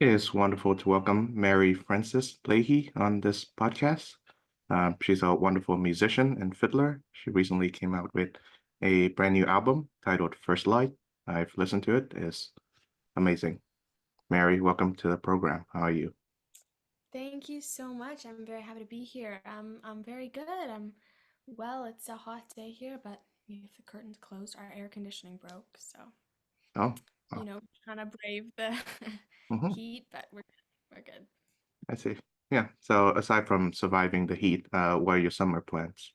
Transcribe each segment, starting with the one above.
It is wonderful to welcome Mary Frances Leahy on this podcast. She's a wonderful musician and fiddler. She recently came out with a brand new album titled First Light. I've listened to it. It's amazing. Mary, welcome to the program. How are you? Thank you so much. I'm very happy to be here. I'm very good. It's a hot day here, but we have the curtains closed. Our air conditioning broke, so Oh, oh, trying to brave the mhm, heat, but we're good. I see. Yeah. So aside from surviving the heat, what are your summer plans?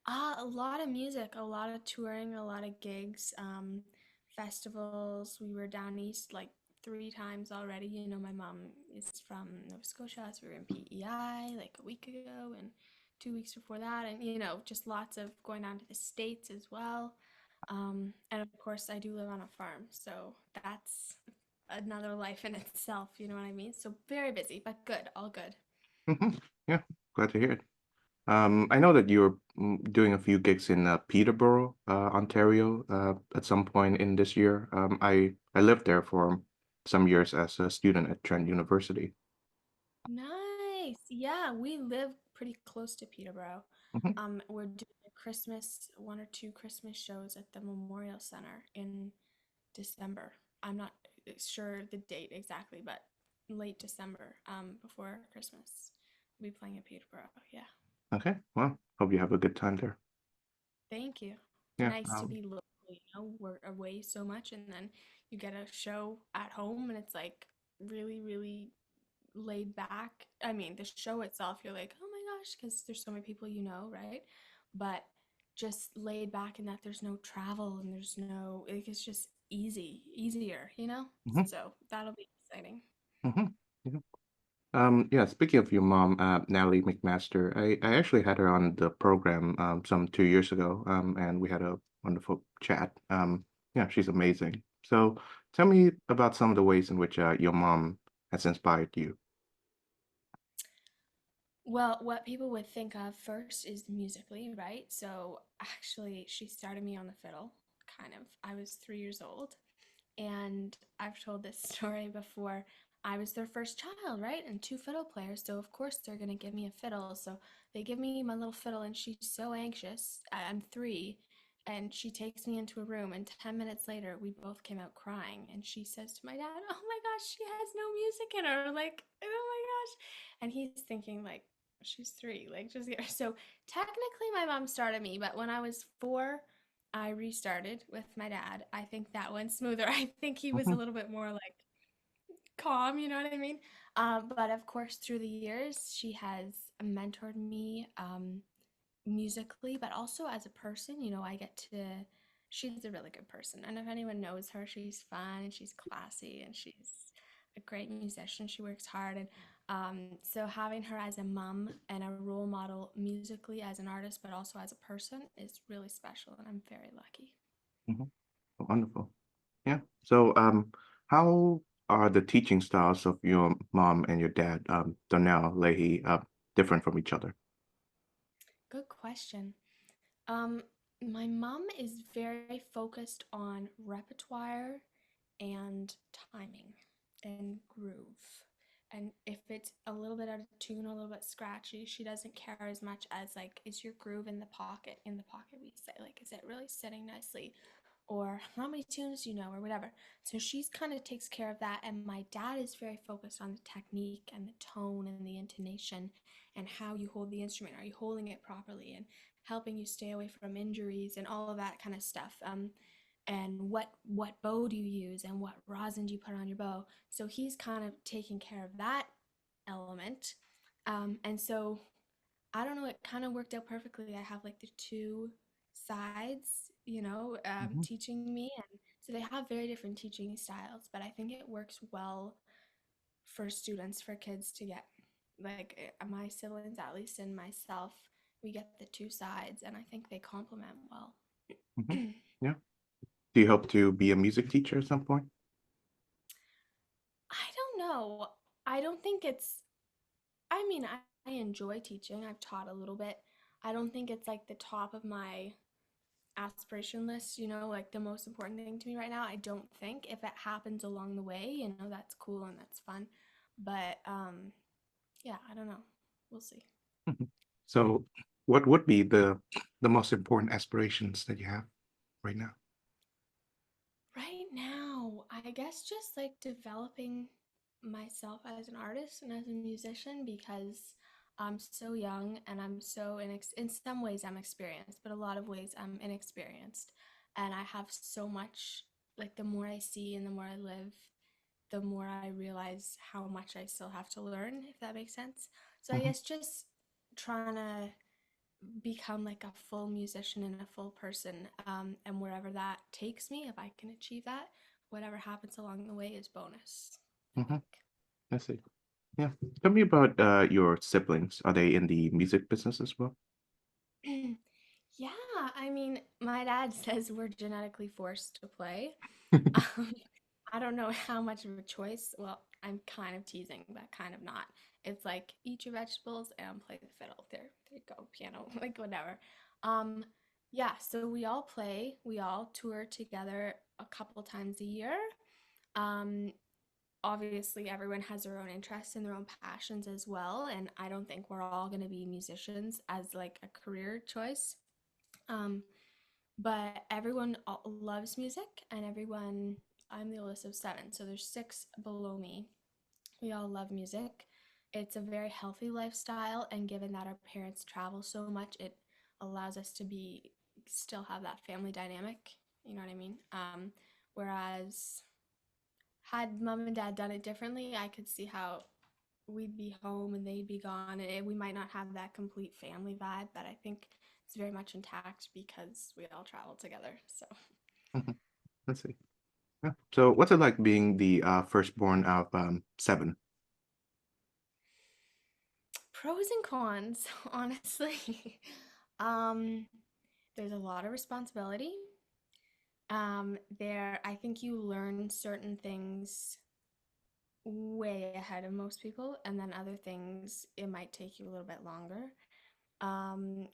A lot of music, a lot of touring, a lot of gigs, festivals. We were down east like three times already. My mom is from Nova Scotia, so we were in PEI like a week ago and 2 weeks before that, and just lots of going down to the States as well. And of course, I do live on a farm, so that's another life in itself. You know what I mean? So very busy, but good, all good. Yeah, glad to hear it. I know that you're doing a few gigs in Peterborough, Ontario, at some point in this year. I lived there for some years as a student at Trent University. Nice. Yeah, we live pretty close to Peterborough. Hmm. We're doing a Christmas, one or two Christmas shows at the Memorial Center in December. I'm not sure the date exactly, but late December, before Christmas. We'll be playing at Peterborough. Yeah. Okay, well, hope you have a good time there. Thank you. It's Yeah. nice to be local, we're away so much and then you get a show at home and it's like really, really laid back. I mean, the show itself, you're like, oh my gosh, because there's so many people right? But just laid back in that there's no travel and there's no, like, it's just easier. Hmm. So that'll be exciting. Hmm. Yeah. Yeah, speaking of your mom, Natalie McMaster, I actually had her on the program some 2 years ago, and we had a wonderful chat. Yeah, she's amazing. So tell me about some of the ways in which your mom has inspired you. Well, what people would think of first is musically, right? So actually, she started me on the fiddle, kind of. I was 3 years old. And I've told this story before. I was their first child, right? And two fiddle players. So, of course, they're going to give me a fiddle. So, they give me my little fiddle, and she's so anxious. I'm three. And she takes me into a room, and 10 minutes later, we both came out crying. And she says to my dad, oh my gosh, she has no music in her. Like, oh my gosh. And he's thinking, like, she's three. Like, just get her. So, technically, my mom started me, but when I was four, I restarted with my dad. I think that went smoother. I think he was a Hmm. little bit more like calm, you know what I mean? But of course, through the years, she has mentored me musically, but also as a person. I get to, she's a really good person. And if anyone knows her, she's fun and she's classy and she's a great musician. She works hard. And so having her as a mom and a role model musically as an artist, but also as a person is really special. And I'm very lucky. Hmm. Wonderful. Yeah. So, how are the teaching styles of your mom and your dad, Donnell Leahy, different from each other? Good question. Um, my mom is very focused on repertoire and timing and groove. And if it's a little bit out of tune, a little bit scratchy, she doesn't care as much as like, is your groove in the pocket? In the pocket, we say, like, is it really sitting nicely? Or how many tunes do you know, or whatever. So she's kind of takes care of that. And my dad is very focused on the technique and the tone and the intonation and how you hold the instrument. Are you holding it properly? And helping you stay away from injuries and all of that kind of stuff. And what bow do you use and what rosin do you put on your bow? So he's kind of taking care of that element. And so I don't know, it kind of worked out perfectly. I have like the two sides, Hmm. teaching me. And so they have very different teaching styles, but I think it works well for students, for kids to get, like, my siblings, at least, and myself, we get the two sides, and I think they complement well. Hmm. Yeah. Do you hope to be a music teacher at some point? I don't know. I don't think it's, I mean, I enjoy teaching. I've taught a little bit. I don't think it's like the top of my aspiration list, like the most important thing to me right now. I don't think if it happens along the way, that's cool and that's fun. But yeah, I don't know. We'll see. Mhm. So, what would be the most important aspirations that you have right now? Right now, I guess just like developing myself as an artist and as a musician because I'm so young and I'm so in some ways I'm experienced, but a lot of ways I'm inexperienced. And I have so much, like the more I see and the more I live, the more I realize how much I still have to learn, if that makes sense. So I Mhm. guess just trying to become like a full musician and a full person. And wherever that takes me, if I can achieve that, whatever happens along the way is bonus, I Mhm. think. I see. Yeah. Tell me about your siblings. Are they in the music business as well? Yeah, I mean, my dad says we're genetically forced to play. Um, I don't know how much of a choice. Well, I'm kind of teasing, but kind of not. It's like eat your vegetables and play the fiddle. There you go, piano, like whatever. Um, yeah, so we all play. We all tour together a couple times a year. Um, Obviously, everyone has their own interests and their own passions as well, and I don't think we're all going to be musicians as like a career choice. Um, but everyone loves music, and everyone, I'm the oldest of seven, so there's six below me. We all love music. It's a very healthy lifestyle, and given that our parents travel so much, it allows us to be still have that family dynamic. You know what I mean? Whereas had mom and dad done it differently, I could see how we'd be home and they'd be gone, and we might not have that complete family vibe. But I think it's very much intact because we all travel together. So Mhm. I see. Yeah. So, what's it like being the firstborn of seven? pros and cons, honestly. um, there's a lot of responsibility. I think you learn certain things way ahead of most people, and then other things it might take you a little bit longer. Um,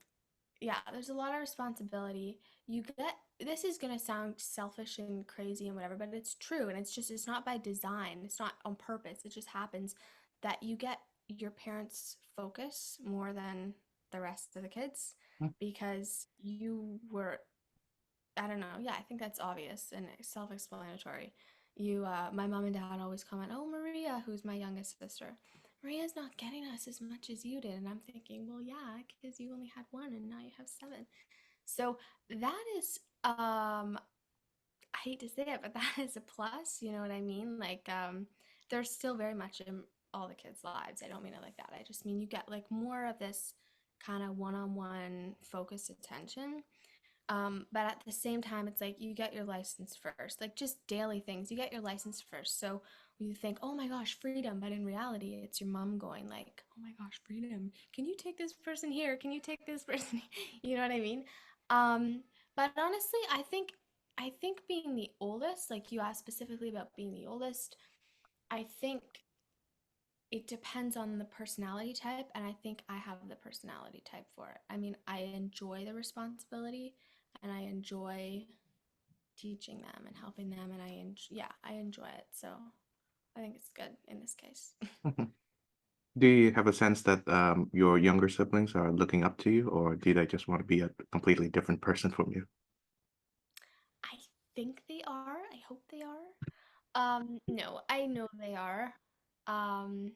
yeah, there's a lot of responsibility. You get this is gonna sound selfish and crazy and whatever, but it's true, and it's not by design. It's not on purpose. It just happens that you get your parents' focus more than the rest of the kids because you were I don't know. Yeah, I think that's obvious and self-explanatory. My mom and dad always comment, "Oh, Maria, who's my youngest sister, Maria's not getting us as much as you did." And I'm thinking, well, yeah, because you only had one and now you have seven. So that is, I hate to say it, but that is a plus. You know what I mean? Like, they're still very much in all the kids' lives. I don't mean it like that. I just mean you get like more of this kind of one-on-one focused attention, but at the same time, it's like you get your license first, like just daily things. You get your license first. So you think, oh my gosh, freedom. But in reality, it's your mom going like, oh my gosh, freedom. Can you take this person here? Can you take this person? You know what I mean? Um, but honestly, I think being the oldest, like you asked specifically about being the oldest, I think it depends on the personality type, and I think I have the personality type for it. I mean, I enjoy the responsibility and I enjoy teaching them and helping them, and I enjoy it. So I think it's good in this case. Mhm. Do you have a sense that your younger siblings are looking up to you, or do they just want to be a completely different person from you? I think they are. I hope they are. No, I know they are. Um,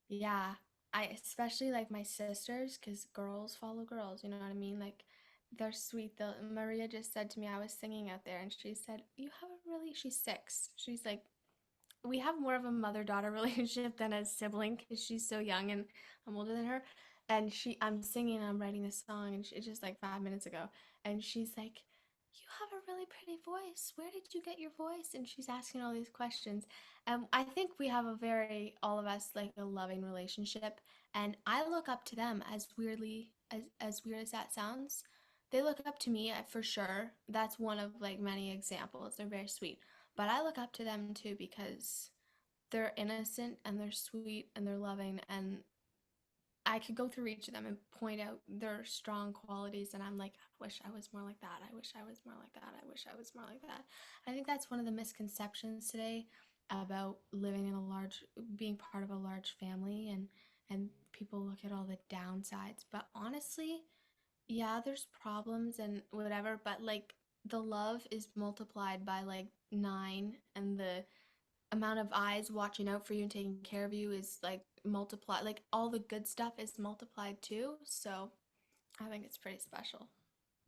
yeah, I especially like my sisters because girls follow girls, you know what I mean? Like they're sweet. Maria just said to me, I was singing out there and she said, "You have a really," she's six. She's like, we have more of a mother-daughter relationship than a sibling because she's so young and I'm older than her. And I'm singing and I'm writing this song and it's just like 5 minutes ago. And she's like, "You have a really pretty voice. Where did you get your voice?" And she's asking all these questions. And I think we have a very, all of us, like a loving relationship. And I look up to them as weird as that sounds. They look up to me for sure. That's one of like many examples. They're very sweet. But I look up to them too because they're innocent and they're sweet and they're loving, and I could go through each of them and point out their strong qualities, and I'm like, I wish I was more like that. I wish I was more like that. I wish I was more like that. I think that's one of the misconceptions today about living in a large, being part of a large family, and people look at all the downsides. But honestly, yeah, there's problems and whatever, but like the love is multiplied by like nine, and the amount of eyes watching out for you and taking care of you is like multiplied. Like all the good stuff is multiplied too. So I think it's pretty special.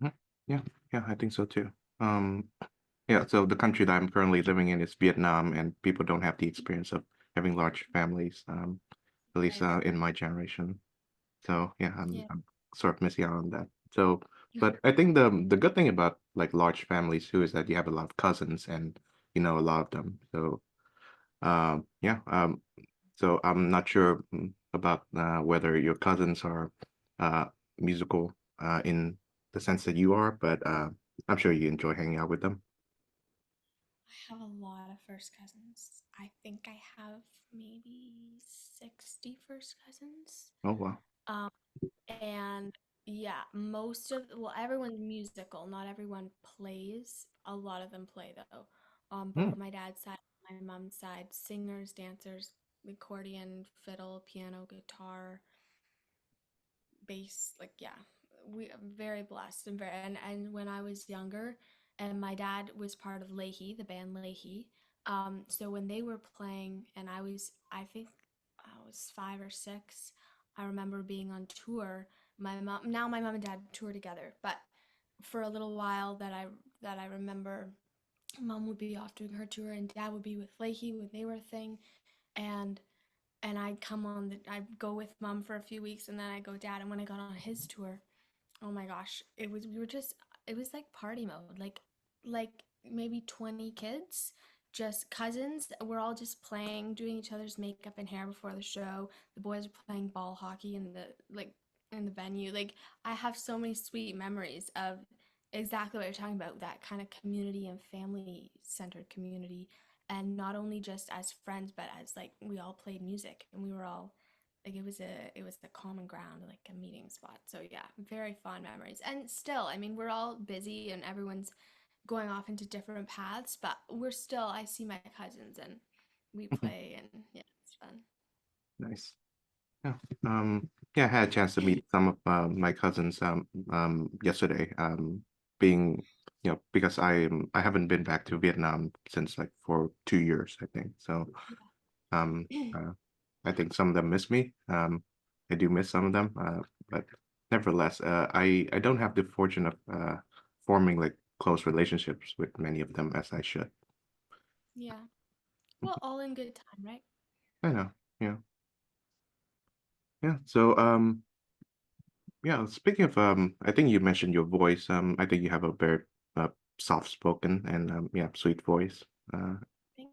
Mhm. Yeah, yeah, I think so too. Um, yeah, so the country that I'm currently living in is Vietnam, and people don't have the experience of having large families, at least Right. in my generation. So yeah, Yeah. I'm sort of missing out on that. So, but I think the good thing about like large families too is that you have a lot of cousins and you know a lot of them. So yeah, so I'm not sure about whether your cousins are uh musical in the sense that you are, but I'm sure you enjoy hanging out with them. I have a lot of first cousins. I think I have maybe 60 first cousins. Oh wow. Um, and yeah, well, everyone's musical. Not everyone plays. A lot of them play though. On Hmm. both my dad's side, my mom's side, singers, dancers, accordion, fiddle, piano, guitar, bass. Like yeah, we are very blessed and and when I was younger, and my dad was part of Leahy, the band Leahy. So when they were playing, and I think I was 5 or 6. I remember being on tour. My mom and dad tour together, but for a little while that I remember, mom would be off doing her tour, and dad would be with Leahy when they were a thing, and I'd go with mom for a few weeks, and then I'd go dad. And when I got on his tour, oh my gosh, it was like party mode. Like maybe 20 kids, just cousins. We're all just playing, doing each other's makeup and hair before the show. The boys are playing ball hockey in the venue. Like I have so many sweet memories of exactly what you're talking about, that kind of community and family centered community, and not only just as friends, but as like we all played music, and we were all like it was the common ground, like a meeting spot. So yeah, very fond memories. And still, I mean, we're all busy and everyone's going off into different paths, but we're still, I see my cousins and we play, and yeah, it's fun. Nice. Yeah. Yeah, I had a chance to meet some of my cousins yesterday. Being because I haven't been back to Vietnam since like for 2 years, I think. So um uh, I think some of them miss me. I do miss some of them. But nevertheless, I don't have the fortune of forming like close relationships with many of them as I should. Yeah. Well, all in good time, right? I know. Yeah. Yeah. So yeah, speaking of I think you mentioned your voice. I think you have a very uh soft spoken and yeah, sweet voice. Uh Thank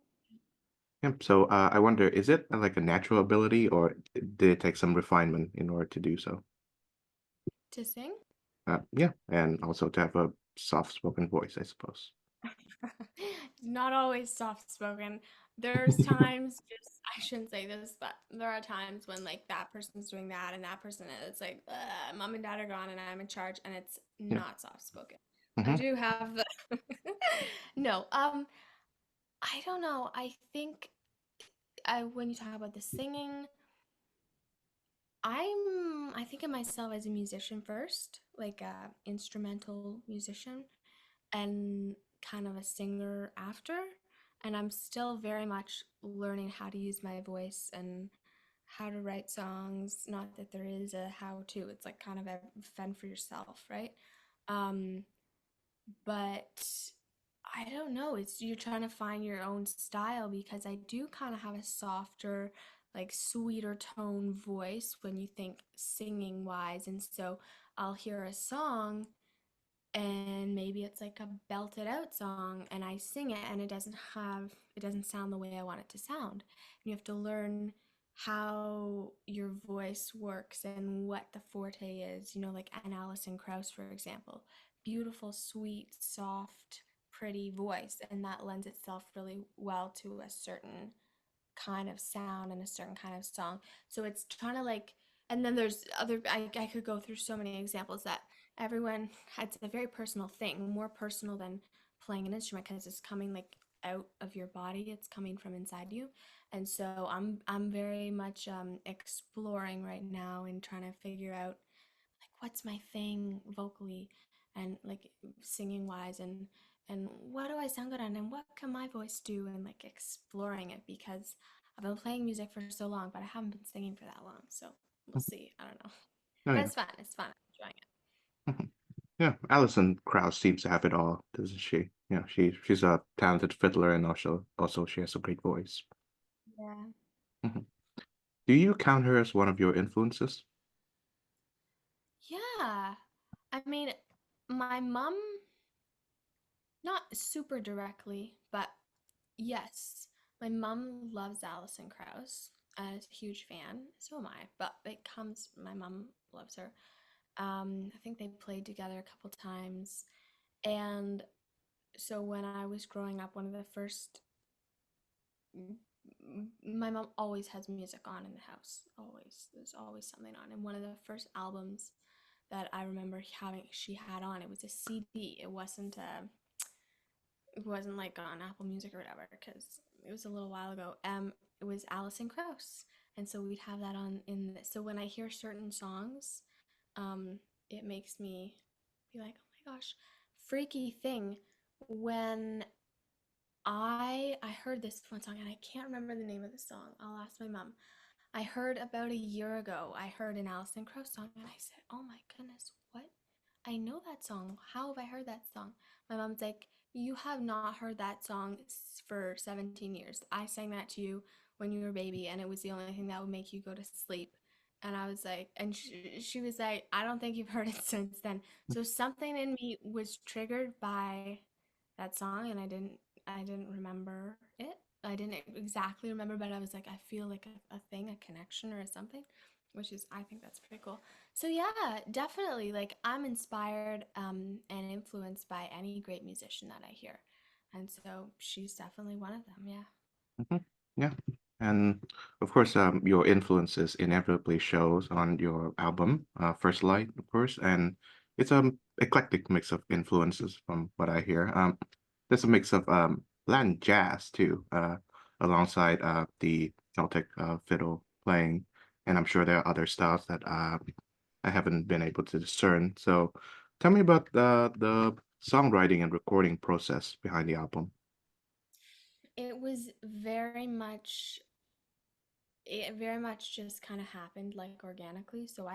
yeah, so I wonder, is it like a natural ability or did it take some refinement in order to do so? to sing. Yeah, and also to have a soft spoken voice, I suppose. Not always soft spoken. There's times, just I shouldn't say this, but there are times when like that person's doing that and that person is, it's like mom and dad are gone and I'm in charge, and it's Yeah. not soft spoken. I Hmm. do have the no. I don't know. I when you talk about the singing, I think of myself as a musician first, like a instrumental musician, and kind of a singer after. And I'm still very much learning how to use my voice and how to write songs. Not that there is a how to, it's like kind of a fend for yourself, right? Um, but I don't know. It's you're trying to find your own style, because I do kind of have a softer, like sweeter tone voice when you think singing wise. And so I'll hear a song, and maybe it's like a belted out song, and I sing it, and it doesn't sound the way I want it to sound. And you have to learn how your voice works and what the forte is, like an Alison Krauss, for example. Beautiful, sweet, soft, pretty voice, and that lends itself really well to a certain kind of sound and a certain kind of song. So it's trying to like And then there's other, I could go through so many examples that everyone, it's a very personal thing, more personal than playing an instrument because it's coming like out of your body, it's coming from inside you. And so I'm very much exploring right now and trying to figure out like what's my thing vocally and like singing wise and what do I sound good on and what can my voice do and like exploring it because I've been playing music for so long, but I haven't been singing for that long. So we'll see. I don't know. Oh, But yeah. it's fun. It's fun. I'm enjoying Mhm. Yeah, Alison Krauss seems to have it all, doesn't she? She's a talented fiddler and also she has a great voice. it. Yeah. Mhm. Do you count her as one of your influences? Yeah. I mean, my mom, not super directly, but yes, my mom loves Alison Krauss. Is a huge fan. So am I. But it comes, my mom loves her. I think they played together a couple times. And so when I was growing up, one of the first, my mom always has music on in the house. Always. There's always something on. And one of the first albums that I remember having, she had on, it was a CD. It wasn't like on Apple Music or whatever because it was a little while ago. It was Alison Krauss, and so we'd have that on in this. So when I hear certain songs, um, it makes me be like, oh my gosh, freaky thing. When I heard this one song and I can't remember the name of the song. I'll ask my mom. I heard about a year ago. I heard an Alison Krauss song and I said, "Oh my goodness, what? I know that song. How have I heard that song?" My mom's like, "You have not heard that song for 17 years. I sang that to you when you were a baby and it was the only thing that would make you go to sleep." And I was like, and she was like, "I don't think you've heard it since then." So something in me was triggered by that song and I didn't remember it. I didn't exactly remember, but I was like, I feel like a thing, a connection or something, which is, I think that's pretty cool. So yeah, definitely. Like I'm inspired and influenced by any great musician that I hear, and so she's definitely one of them. Yeah. Mhm. Yeah. And of course, your influences inevitably shows on your album, First Light, of course, and it's eclectic mix of influences from what I hear. There's a mix of Latin jazz too, alongside the Celtic fiddle playing, and I'm sure there are other styles that I haven't been able to discern. So, tell me about the songwriting and recording process behind the album. It was it very much just kind of happened like organically. So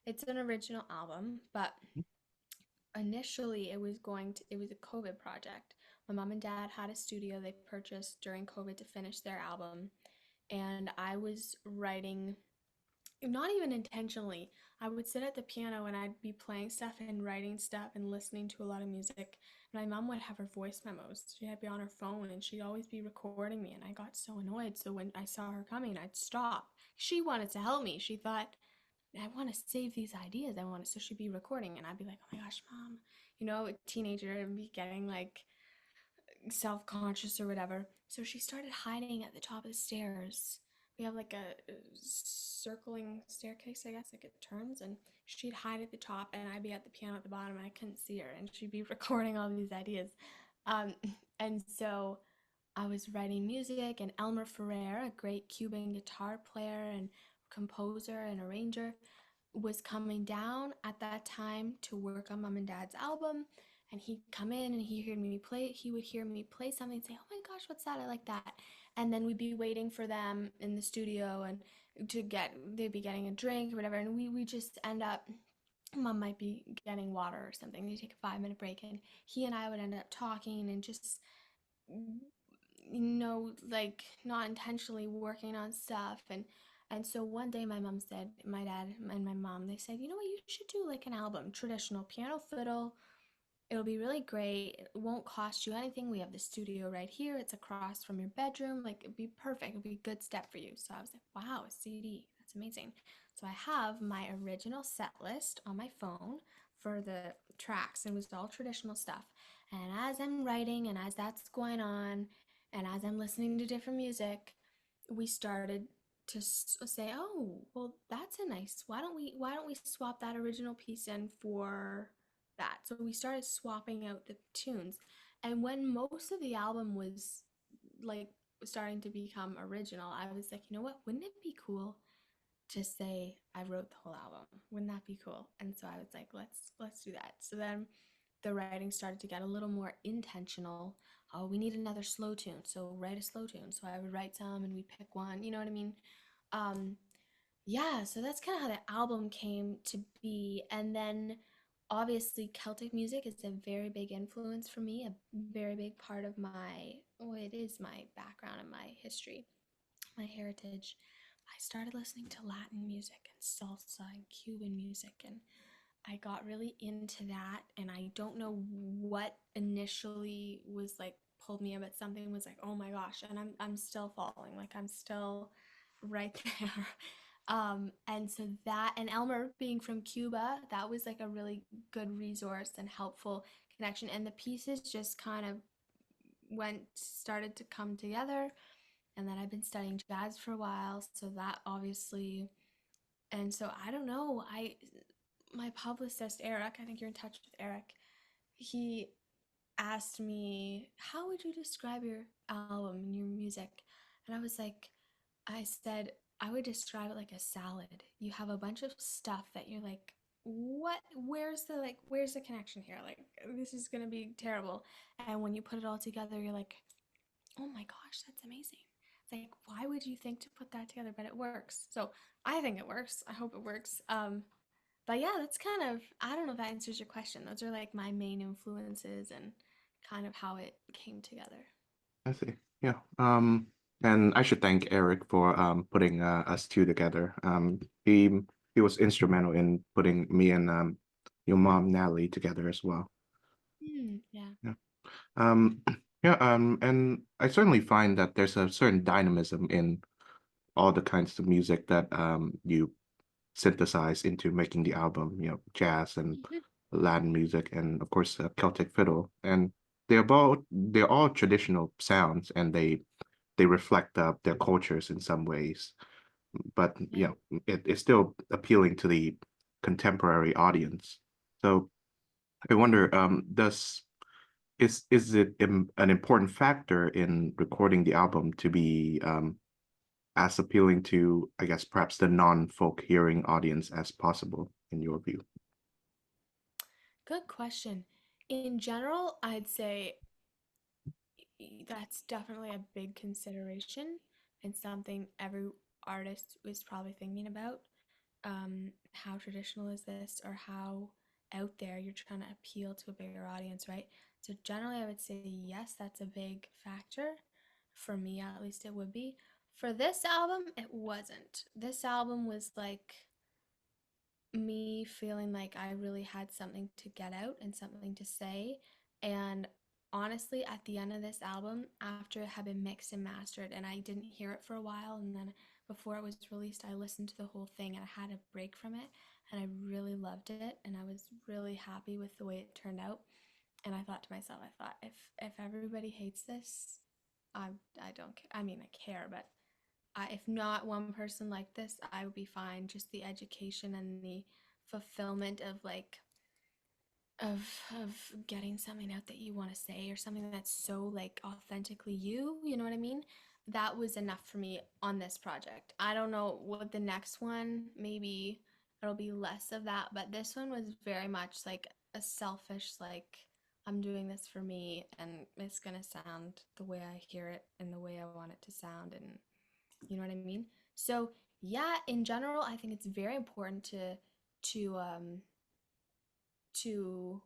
it's an original album, but initially it was a COVID project. My mom and dad had a studio they purchased during COVID to finish their album, and I was writing, not even intentionally. I would sit at the piano and I'd be playing stuff and writing stuff and listening to a lot of music. My mom would have her voice memos. She'd be on her phone and she'd always be recording me, and I got so annoyed. So when I saw her coming, I'd stop. She wanted to help me. She thought, I want to save these ideas. So she'd be recording, and I'd be like, oh my gosh, mom, a teenager and be getting like self conscious or whatever. So she started hiding at the top of the stairs. We have like a circling staircase, I guess, like it turns, and she'd hide at the top, and I'd be at the piano at the bottom, and I couldn't see her, and she'd be recording all these ideas. Um, and so I was writing music, and Elmer Ferrer, a great Cuban guitar player and composer and arranger, was coming down at that time to work on mom and dad's album, and he'd come in and he would hear me play something and say, oh my gosh, what's that, I like that. And then we'd be waiting for them in the studio and they'd be getting a drink or whatever, and we just end up, mom might be getting water or something, we take a 5 minute break, and he and I would end up talking and just like not intentionally working on stuff. And so one day my dad and my mom, they said, you know what, you should do like an album, traditional piano fiddle. It'll be really great. It won't cost you anything. We have the studio right here. It's across from your bedroom. Like it'd be perfect. It'd be a good step for you. So I was like, wow, a CD. That's amazing. So I have my original set list on my phone for the tracks, and it was all traditional stuff. And as I'm writing and as that's going on and as I'm listening to different music, we started say, oh, well, that's a nice. Why don't we swap that original piece in for that? So we started swapping out the tunes, and when most of the album was like starting to become original, I was like, you know what? Wouldn't it be cool to say I wrote the whole album? Wouldn't that be cool? And so I was like, let's do that. So then the writing started to get a little more intentional. Oh, we need another slow tune, so write a slow tune. So I would write some, and we'd pick one. You know what I mean? Um, yeah, so that's kind of how the album came to be. And then obviously Celtic music is a very big influence for me, a very big part of well, it is my background and my history, my heritage. I started listening to Latin music and salsa and Cuban music, and I got really into that. And I don't know what initially was like pulled me in, but something was like, oh my gosh, and I'm still falling, like I'm still right there. And so that, and Elmer being from Cuba, that was like a really good resource and helpful connection. And the pieces just kind of started to come together. And then I've been studying jazz for a while, so that obviously, and so I don't know, my publicist Eric, I think you're in touch with Eric. He asked me, "How would you describe your album and your music?" And I said, I would describe it like a salad. You have a bunch of stuff that you're like, what? Where's the connection here? Like, this is gonna be terrible. And when you put it all together, you're like, oh my gosh, that's amazing. It's like, why would you think to put that together? But it works. So I think it works. I hope it works. But yeah, that's kind of, I don't know if that answers your question. Those are like my main influences and kind of how it came together. I see. Yeah. And I should thank Eric for putting us two together. He was instrumental in putting me and your mom Natalie together as well. Yeah. Yeah. Um, yeah. And I certainly find that there's a certain dynamism in all the kinds of music that you synthesize into making the album. You know, jazz and Mhm. Latin music, and of course Celtic fiddle. And they're all traditional sounds, and they reflect their cultures in some ways, but Yeah. it's still appealing to the contemporary audience. So I wonder, does is it an important factor in recording the album to be as appealing to, I guess, perhaps the non-folk hearing audience as possible, in your view? Good question. In general, I'd say that's definitely a big consideration and something every artist is probably thinking about. How traditional is this, or how out there you're trying to appeal to a bigger audience, right? So generally, I would say yes, that's a big factor. For me, at least, it would be. For this album, it wasn't. This album was like me feeling like I really had something to get out and something to say. And honestly, at the end of this album, after it had been mixed and mastered, and I didn't hear it for a while, and then before it was released, I listened to the whole thing and I had a break from it, and I really loved it, and I was really happy with the way it turned out. And I thought to myself, I thought, if everybody hates this, I I don't care. I mean, I care, but if not one person like this, I would be fine. Just the education and the fulfillment of of getting something out that you want to say, or something that's so like authentically you, you know what I mean? That was enough for me on this project. I don't know what the next one, maybe it'll be less of that, but this one was very much like a selfish, like, I'm doing this for me, and it's gonna sound the way I hear it and the way I want it to sound, and you know what I mean? So yeah, in general, I think it's very important to um to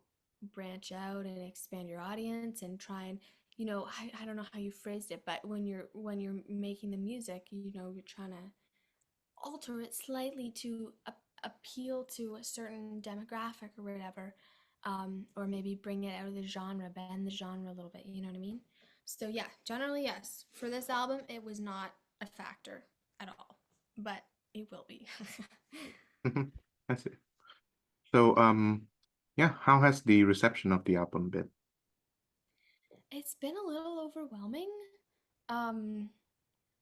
branch out and expand your audience and try and, I don't know how you phrased it, but when you're making the music, you're trying to alter it slightly to appeal to a certain demographic or whatever, or maybe bring it out of the genre, bend the genre a little bit, you know what I mean? So yeah, generally yes. For this album, it was not a factor at all, but it will be. Mhm. I see. So, yeah, how has the reception of the album been? It's been a little overwhelming. Um,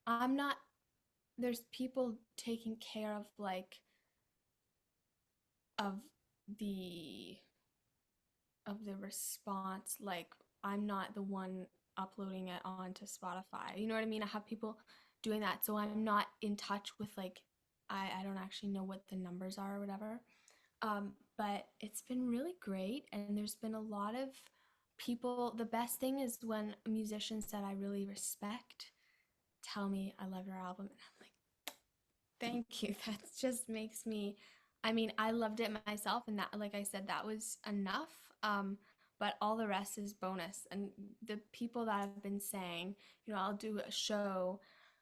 I'm not there's people taking care of like of the the response. Like I'm not the one uploading it onto Spotify. You know what I mean? I have people doing that, so I'm not in touch with like I don't actually know what the numbers are or whatever. But it's been really great, and there's been a lot of people. The best thing is when musicians that I really respect tell me I love your album, and I'm like, thank you. That just makes me. I mean, I loved it myself, and that, like I said, that was enough. But all the rest is bonus. And the people that have been saying, I'll do a show,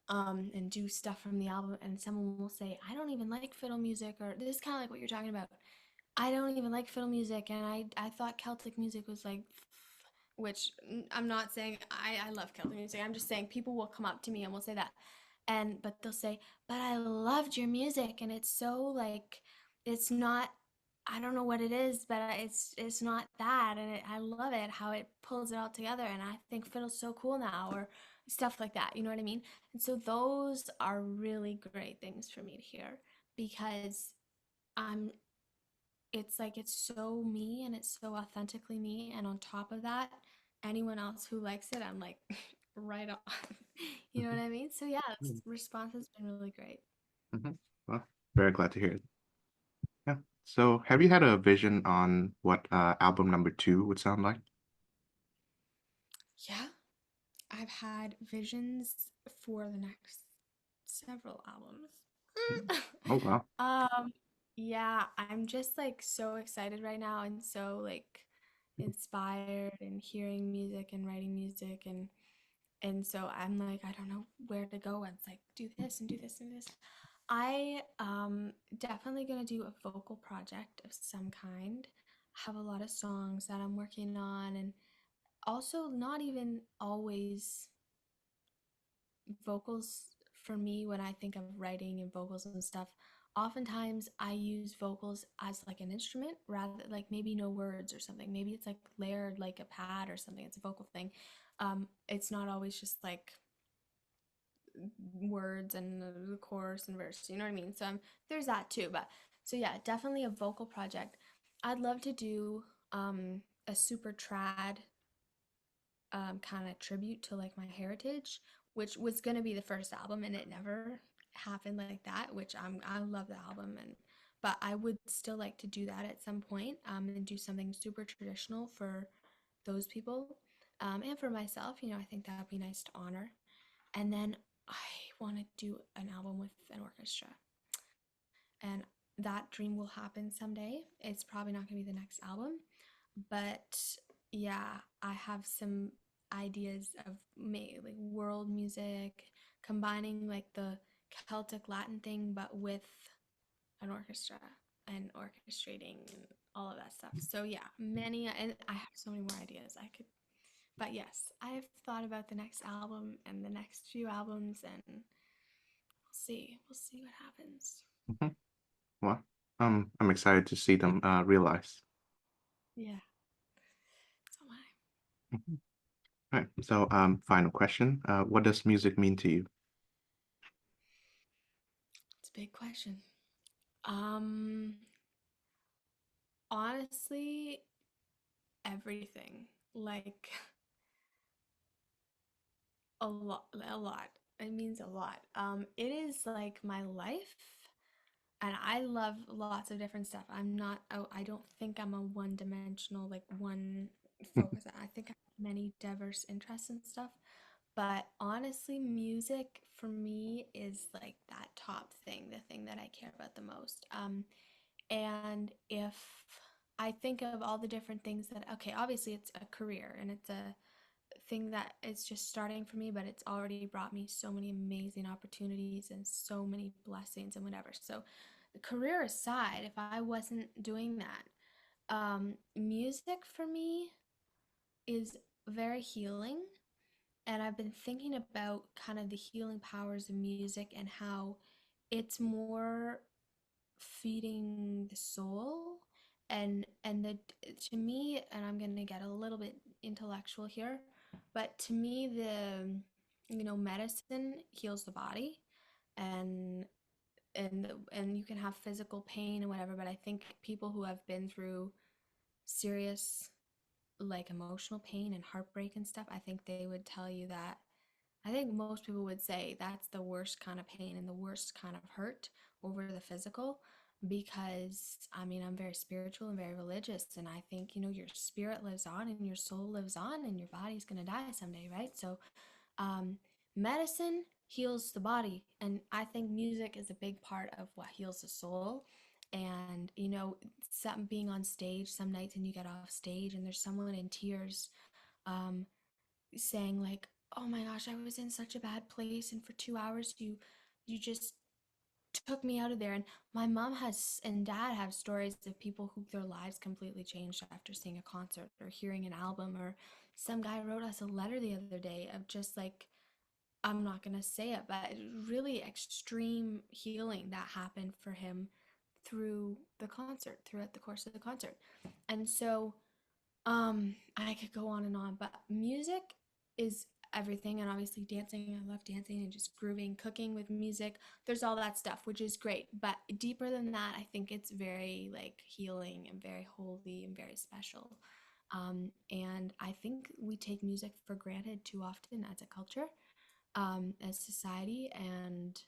and do stuff from the album, and someone will say, I don't even like fiddle music, or this is kind of like what you're talking about. I don't even like fiddle music, and I thought Celtic music was like, which I'm not saying I love Celtic music. I'm just saying people will come up to me and will say that, and but they'll say, but I loved your music, and it's so like, it's not. I don't know what it is, but it's not that, and I love it how it pulls it all together, and I think fiddle's so cool now, or stuff like that. You know what I mean? And so those are really great things for me to hear because I'm it's like it's so me and it's so authentically me, and on top of that, anyone else who likes it, I'm like right on. You know what I mean? So yeah, response has been really great. Mhm. Well, very glad to hear it. Yeah. So, have you had a vision on what album number two would sound like? Yeah, I've had visions for the next several albums. Oh, wow. um yeah, I'm just like so excited right now, and so like inspired, and hearing music and writing music, and so I'm like, I don't know where to go. And it's like, do this and do this and do this. I definitely gonna do a vocal project of some kind. Have a lot of songs that I'm working on, and also not even always vocals. For me, when I think of writing and vocals and stuff, oftentimes I use vocals as like an instrument, rather like maybe no words or something. Maybe it's like layered like a pad or something. It's a vocal thing. It's not always just like words and the chorus and verse. You know what I mean? So there's that too. But so yeah, definitely a vocal project. I'd love to do a super trad kind of tribute to like my heritage, which was gonna be the first album, and it never happened like that. Which I love the album, and but I would still like to do that at some point, and do something super traditional for those people, and for myself. I think that would be nice to honor. And then I want to do an album with an orchestra, and that dream will happen someday. It's probably not going to be the next album, but yeah, I have some ideas of like world music, combining like the Celtic Latin thing, but with an orchestra and orchestrating and all of that stuff. So yeah, and I have so many more ideas I could. But yes, I've thought about the next album and the next few albums, and we'll see. We'll see what happens. Mhm. Well, I'm excited to see them realize. Yeah, so am I. Mhm. All right. So, final question. What does music mean to you? It's a big question. Um, Honestly, everything. Like a lot, a lot. It means a lot. It is like my life, and I love lots of different stuff. I don't think I'm a one-dimensional, like one focus. I think I have many diverse interests and stuff. But honestly, music for me is like that top thing, the thing that I care about the most. And if I think of all the different things that, okay, obviously it's a career and it's a thing that it's just starting for me, but it's already brought me so many amazing opportunities and so many blessings and whatever. So, career aside, if I wasn't doing that, music for me is very healing. And I've been thinking about kind of the healing powers of music and how it's more feeding the soul, and the to me, and I'm going to get a little bit intellectual here, but to me, the medicine heals the body, and and you can have physical pain and whatever, but I think people who have been through serious like emotional pain and heartbreak and stuff, I think they would tell you that I think most people would say that's the worst kind of pain and the worst kind of hurt over the physical because I mean, I'm very spiritual and very religious, and I think, your spirit lives on and your soul lives on and your body's going to die someday, right? So, um, medicine heals the body, and I think music is a big part of what heals the soul. And some being on stage some nights and you get off stage and there's someone in tears, um, saying like, "Oh my gosh, I was in such a bad place, and for 2 hours you just took me out of there." And my mom has and dad have stories of people who their lives completely changed after seeing a concert or hearing an album. Or some guy wrote us a letter the other day of just like, I'm not gonna say it, but really extreme healing that happened for him throughout the course of the concert. And so I could go on and on, but music is everything. And obviously dancing, I love dancing and just grooving, cooking with music. There's all that stuff, which is great. But deeper than that, I think it's very like healing and very holy and very special. And I think we take music for granted too often as a culture, as society, and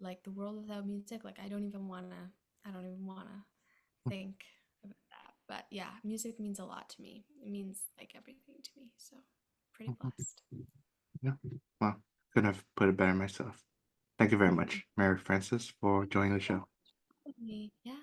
like the world without music, like I don't even wanna think about that. But yeah, music means a lot to me. It means like everything to me. So pretty blessed. Yeah. Well, couldn't have put it better myself. Thank you very much, Mary Frances, for joining the show. Yeah.